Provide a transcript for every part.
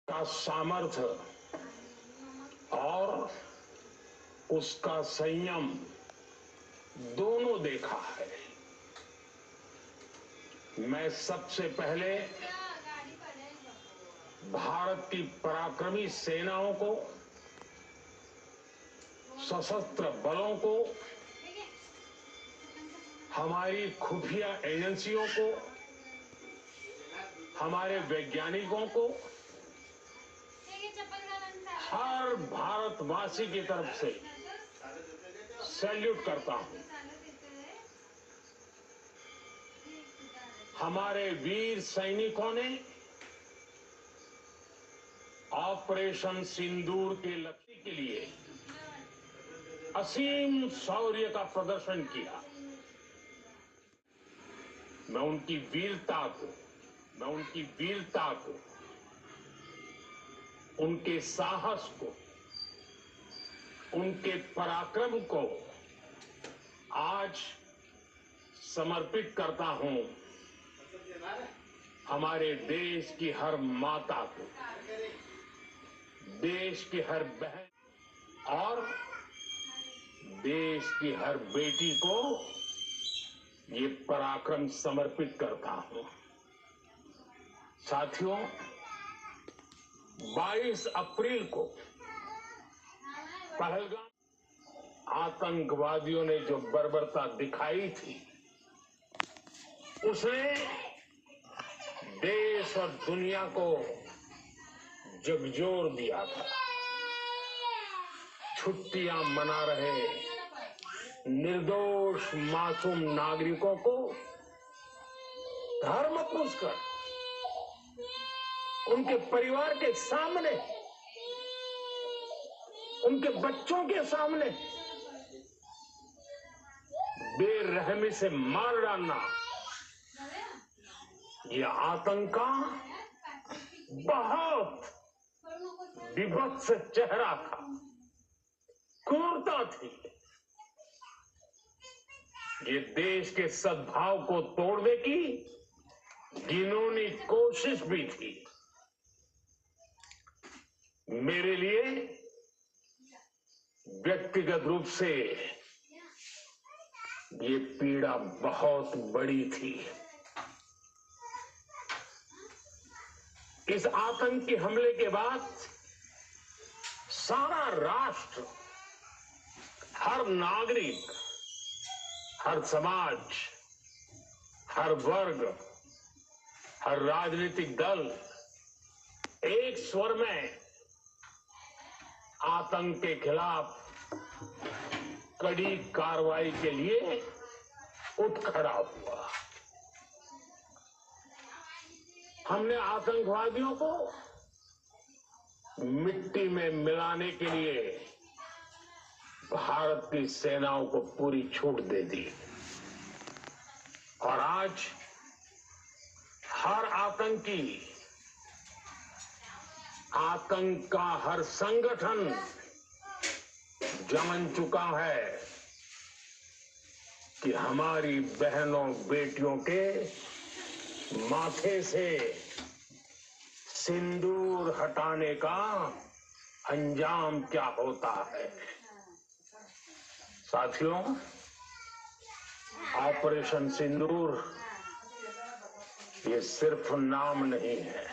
का सामर्थ्य और उसका संयम दोनों देखा है। मैं सबसे पहले भारत की पराक्रमी सेनाओं को, सशस्त्र बलों को, हमारी खुफिया एजेंसियों को, हमारे वैज्ञानिकों को, हर भारतवासी की तरफ से सैल्यूट करता हूं। हमारे वीर सैनिकों ने ऑपरेशन सिंदूर के लक्ष्य के लिए असीम शौर्य का प्रदर्शन किया। मैं उनकी वीरता को, उनके साहस को, उनके पराक्रम को आज समर्पित करता हूं हमारे देश की हर माता को, देश की हर बहन और देश की हर बेटी को ये पराक्रम समर्पित करता हूं। साथियों, 22 अप्रैल को पहलगाम आतंकवादियों ने जो बर्बरता दिखाई थी, उसने देश और दुनिया को झकझोर दिया था। छुट्टियां मना रहे निर्दोष मासूम नागरिकों को धर्म पूछकर उनके परिवार के सामने, उनके बच्चों के सामने बेरहमी से मार डालना, यह आतंक का बहुत विभत्स चेहरा था, क्रूरता थी। ये देश के सद्भाव को तोड़ने की घिनौनी कोशिश भी थी। मेरे लिए व्यक्तिगत रूप से ये पीड़ा बहुत बड़ी थी। इस आतंकी हमले के बाद सारा राष्ट्र, हर नागरिक, हर समाज, हर वर्ग, हर राजनीतिक दल एक स्वर में आतंक के खिलाफ कड़ी कार्रवाई के लिए उठ खड़ा हुआ। हमने आतंकवादियों को मिट्टी में मिलाने के लिए भारत की सेनाओं को पूरी छूट दे दी और आज हर आतंकी, आतंक का हर संगठन जान चुका है कि हमारी बहनों बेटियों के माथे से सिंदूर हटाने का अंजाम क्या होता है। साथियों, ऑपरेशन सिंदूर ये सिर्फ नाम नहीं है,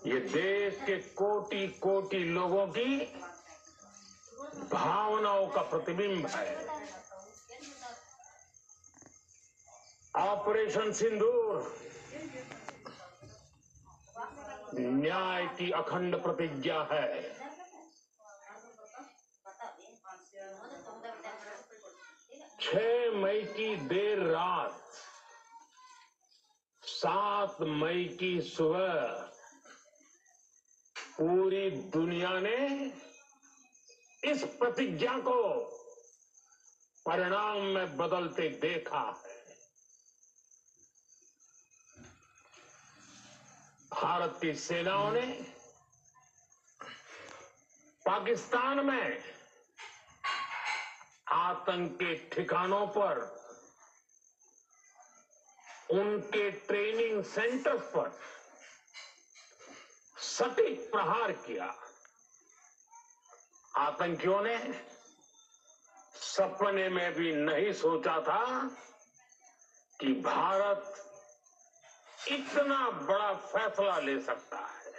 ये देश के कोटि कोटि लोगों की भावनाओं का प्रतिबिंब है। ऑपरेशन सिंदूर न्याय की अखंड प्रतिज्ञा है। 6 मई की देर रात, 7 मई की सुबह पूरी दुनिया ने इस प्रतिज्ञा को परिणाम में बदलते देखा है। भारत की सेनाओं ने पाकिस्तान में आतंक के ठिकानों पर, उनके ट्रेनिंग सेंटर्स पर सटीक प्रहार किया। आतंकियों ने सपने में भी नहीं सोचा था कि भारत इतना बड़ा फैसला ले सकता है।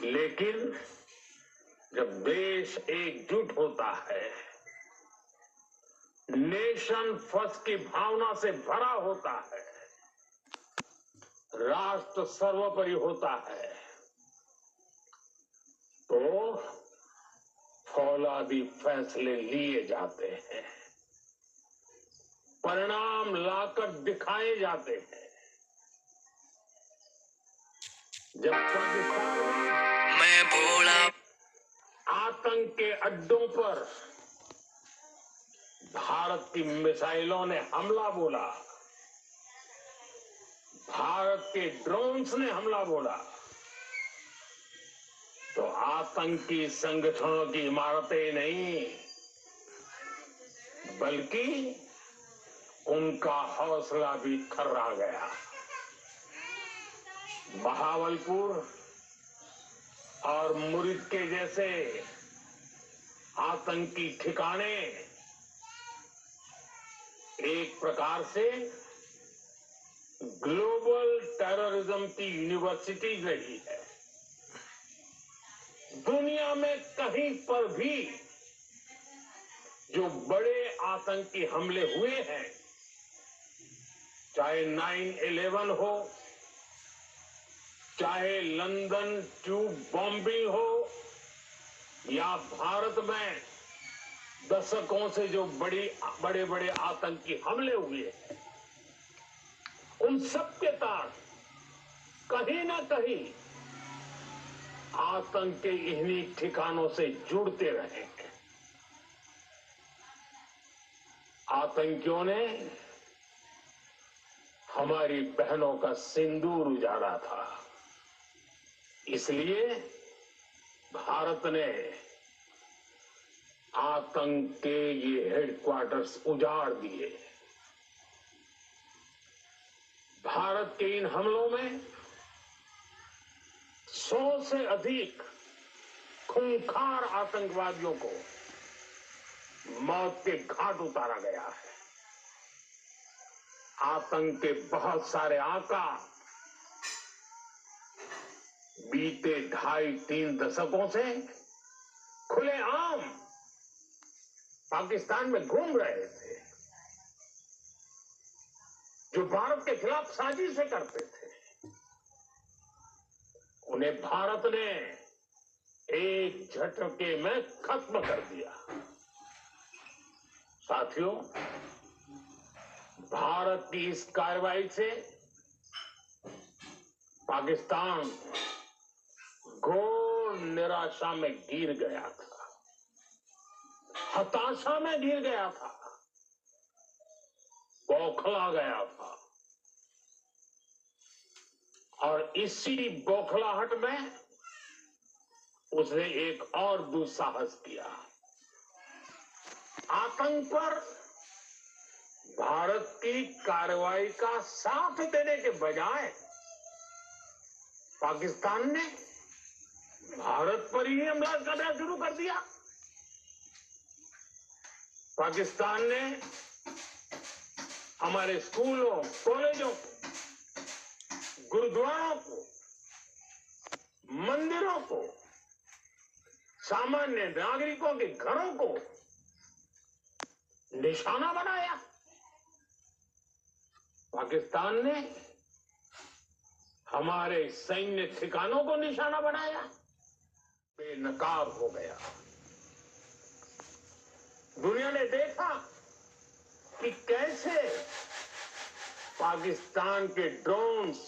लेकिन जब देश एकजुट होता है, नेशन फर्स्ट की भावना से भरा होता है, राष्ट्र सर्वोपरि होता है, तो फौलादी फैसले लिए जाते हैं, परिणाम लाकर दिखाए जाते हैं। जब पाकिस्तान में मैं भोला आतंक के अड्डों पर भारत की मिसाइलों ने हमला बोला, भारत के ड्रोन्स ने हमला बोला, तो आतंकी संगठनों की इमारतें नहीं, बल्कि उनका हौसला भी खर्रा गया। बहावलपुर और मुरीद के जैसे आतंकी ठिकाने एक प्रकार से ग्लोबल टेररिज्म की यूनिवर्सिटी रही है। दुनिया में कहीं पर भी जो बड़े आतंकी हमले हुए हैं, चाहे 9/11 हो, चाहे लंदन ट्यूब बॉम्बिंग हो, या भारत में दशकों से जो बड़े बड़े आतंकी हमले हुए हैं, उन सब के तार कहीं ना कहीं आतंक के इन्हीं ठिकानों से जुड़ते रहे। आतंकियों ने हमारी बहनों का सिंदूर उजाड़ा था, इसलिए भारत ने आतंक के ये हेडक्वार्टर्स उजाड़ दिए। भारत के इन हमलों में 100 से अधिक खूंखार आतंकवादियों को मौत के घाट उतारा गया है। आतंक के बहुत सारे आका बीते 2.5-3 दशकों से खुलेआम पाकिस्तान में घूम रहे थे, जो भारत के खिलाफ साजिशें करते थे। उन्हें भारत ने एक झटके में खत्म कर दिया। साथियों, भारत की इस कार्रवाई से पाकिस्तान घोर निराशा में गिर गया था, हताशा में गिर गया था, बौखला गया था, और इसी बौखलाहट में उसने एक और दुस्साहस किया। आतंक पर भारत की कार्रवाई का साथ देने के बजाय पाकिस्तान ने भारत पर ही हमला करना शुरू कर दिया। पाकिस्तान ने हमारे स्कूलों, कॉलेजों को, गुरुद्वारों को, मंदिरों को, सामान्य नागरिकों के घरों को निशाना बनाया। पाकिस्तान ने हमारे सैन्य ठिकानों को निशाना बनाया, बेनकाब हो गया। दुनिया ने देखा कि कैसे पाकिस्तान के ड्रोन्स,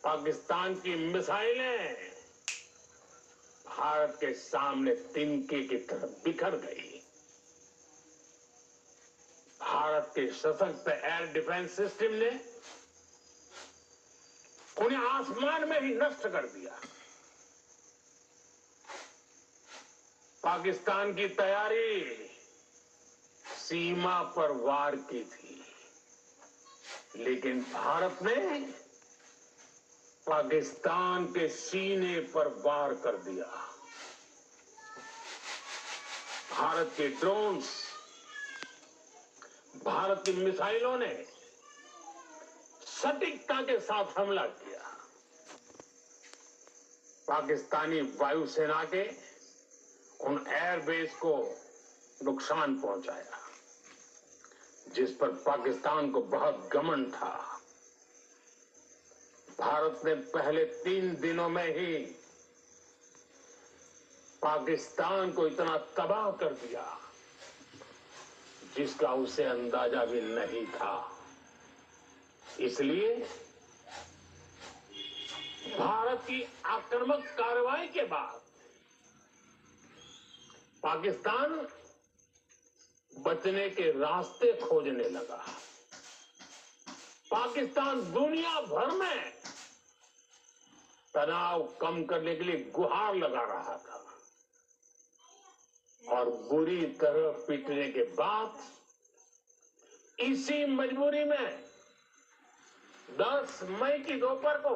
पाकिस्तान की मिसाइलें भारत के सामने तिनके की तरह बिखर गई। भारत के सशक्त एयर डिफेंस सिस्टम ने उन्हें आसमान में ही नष्ट कर दिया। पाकिस्तान की तैयारी सीमा पर वार की थी, लेकिन भारत ने पाकिस्तान के सीने पर वार कर दिया। भारत के ड्रोन्स, भारत की मिसाइलों ने सटीकता के साथ हमला किया। पाकिस्तानी वायुसेना के उन एयरबेस को नुकसान पहुंचाया, जिस पर पाकिस्तान को बहुत घमंड था। भारत ने पहले 3 दिनों में ही पाकिस्तान को इतना तबाह कर दिया जिसका उसे अंदाजा भी नहीं था। इसलिए भारत की आक्रामक कार्रवाई के बाद पाकिस्तान बचने के रास्ते खोजने लगा। पाकिस्तान दुनिया भर में तनाव कम करने के लिए गुहार लगा रहा था और बुरी तरह पिटने के बाद इसी मजबूरी में 10 मई की दोपहर को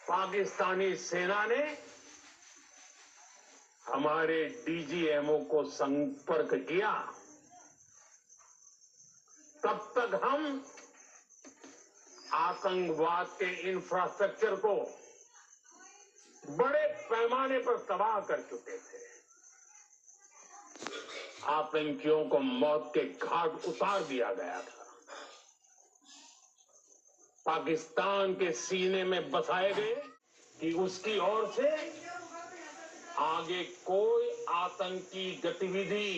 पाकिस्तानी सेना ने हमारे डीजीएमओ को संपर्क किया। तब तक हम आतंकवाद के इंफ्रास्ट्रक्चर को बड़े पैमाने पर तबाह कर चुके थे। आतंकियों को मौत के घाट उतार दिया गया था। पाकिस्तान के सीने में बसाए गए कि उसकी ओर से आगे कोई आतंकी गतिविधि